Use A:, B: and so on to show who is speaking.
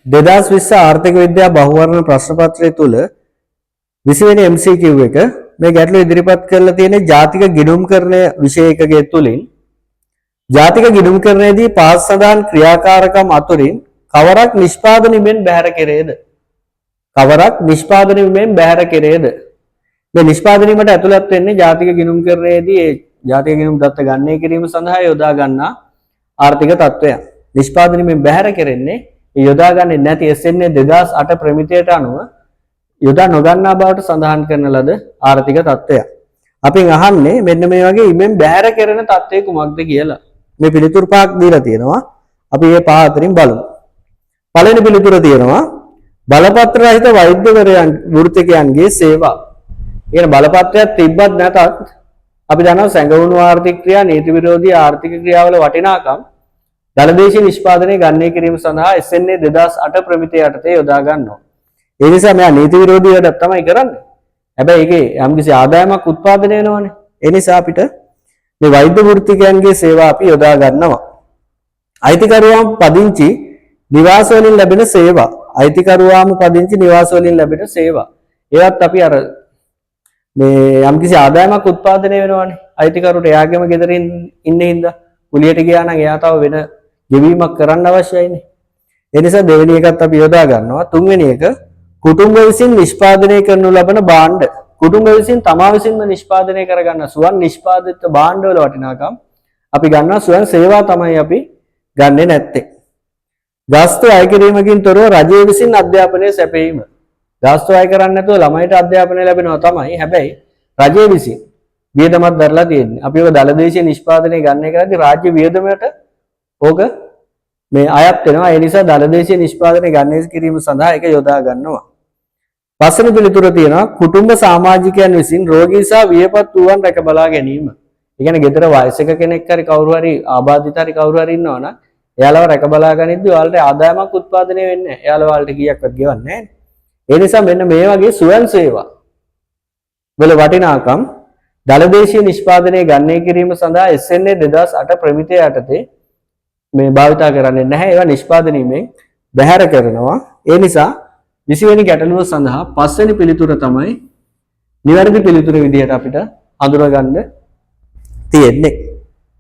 A: 2020 ආර්ථික විද්‍යා බහුවර්ණ ප්‍රශ්න පත්‍රය තුල 20 වෙනි MCQ එක මේ ගැටලුව ඉදිරිපත් කරලා තියෙන්නේ ජාතික ගිණුම්කරණය විෂය එකකයේ තුලින් ජාතික ගිණුම්කරණයේදී පාස් සඳහන් ක්‍රියාකාරකම් අතුරින් කවරක් නිෂ්පාදනයෙන් බැහැර කෙරේද? කවරක් නිෂ්පාදනයෙන් බැහැර කෙරේද? මේ නිෂ්පාදනීමට ඇතුළත් වෙන්නේ ජාතික ගිණුම්කරණයේදී ඒ ජාතික ගිණුම් දත්ත ගණනය කිරීම සඳහා යොදා ගන්නා ආර්ථික තත්ත්වයන්. නිෂ්පාදනීමෙන් බැහැර කෙරෙන්නේ යොදා ගන්නේ නැති SNA 2008 ප්‍රමිතියට අනුව යොදා නොගන්නා බවට සඳහන් කරන ලද ආර්ථික තත්ත්වයක්. අපින් අහන්නේ මෙන්න මේ වගේ ඉමෙන් බැහැර කෙරෙන තත්ත්වය කුමක්ද කියලා. මේ පිළිතුරු පහක් දීලා තියෙනවා. අපි මේ පහ අතරින් බලමු. පළවෙනි පිළිතුර තියෙනවා බලපත්‍ර රහිත වෛද්‍යවරයන් වෘත්තිකයන්ගේ සේවා. කියන බලපත්‍රයක් තිබ්බත් නැතත් අපි දන්නවා සැඟවුණු ආර්ථික ක්‍රියා නීති විරෝධී ආර්ථික ක්‍රියාවල වටිනාකම් දළදේශීය නිෂ්පාදනය ගණනය කිරීම සඳහා SNA 2008 ප්‍රමිතිය යටතේ යොදා ගන්නවා. ඒ නිසා මෙයා නීති විරෝධී වැඩක් තමයි කරන්නේ. හැබැයි ඒකේ යම්කිසි ආදායමක් උත්පාදනය වෙනවනේ. ඒ නිසා අපිට මේ වෛද්‍ය වෘත්තිකයන්ගේ සේවා අපි යොදා ගන්නවා. අයිතිකරුවාම් පදිංචි නිවාස වලින් ලැබෙන සේවා. අයිතිකරුවාම පදිංචි නිවාස වලින් ලැබෙන සේවා. ඒවත් අපි අර මේ යම්කිසි ආදායමක් උත්පාදනය වෙනවනේ. අයිතිකරුට එයාගේම ගෙදරින් ඉන්නේ හින්දා කුලියට ගියා නම් එයා තව වෙන ගෙවීමක් කරන්න අවශ්‍යයිනේ. ඒ නිසා දෙවෙනි එකත් අපි යොදා ගන්නවා. තුන්වෙනි එක කුටුම්බ විසින් නිෂ්පාදනය කරනු ලබන භාණ්ඩ. කුටුම්බ විසින් තමා විසින්ම නිෂ්පාදනය කරගන්න ස්වයං නිෂ්පාදිත භාණ්ඩ වල වටිනාකම් අපි ගන්නවා ස්වයං සේවා තමයි අපි ගන්නෙ නැත්තේ. ගාස්තු අය කිරීමකින් තොරව රජය විසින් අධ්‍යාපනය සැපයීම. ගාස්තු අය කරන්නේ නැතුව ළමයිට අධ්‍යාපනය ලැබෙනවා තමයි. හැබැයි රජය විසින් වියදමක් දරලා තියෙන්නේ. අපි ඔය දළදේශීය නිෂ්පාදනය ගන්න කරද්දී රාජ්‍ය වියදමයට ඕක මේ අයත් වෙනවා. ඒ නිසා දළදේශීය නිෂ්පාදනය ගණනය කිරීම සඳහා ඒක යොදා ගන්නවා. පස්වෙනි පිළිතුර තියෙනවා කුටුම්බ සමාජිකයන් විසින් රෝගී සහ වියපත් වූවන් රැක බලා ගැනීම. ඒ කියන්නේ ගෙදර වයසක කෙනෙක් හරි කවුරු හරි ආබාධිත හරි කවුරු හරි ඉන්නවනම් එයාලව රැක බලා ගනිද්දී ඔයාලට ආදායමක් උත්පාදනය වෙන්නේ නැහැ. එයාලව ඔයාලට කීයක්වත් ගෙවන්නේ නැහැ. ඒ නිසා මෙන්න මේ වගේ ස්වයං සේවා වල වටිනාකම් දළදේශීය නිෂ්පාදනය ගණනය කිරීම සඳහා SNA 2008 ප්‍රමිතිය යටතේ මේ භාවිතා කරන්නේ නැහැ. ඒවා නිෂ්පාදනීමෙන් බැහැර කරනවා. ඒ නිසා 20 වෙනි ගැටලුව සඳහා 5 වෙනි පිළිතුර තමයි නිවැරදි පිළිතුර විදිහට අපිට අඳුරගන්න තියෙන්නේ.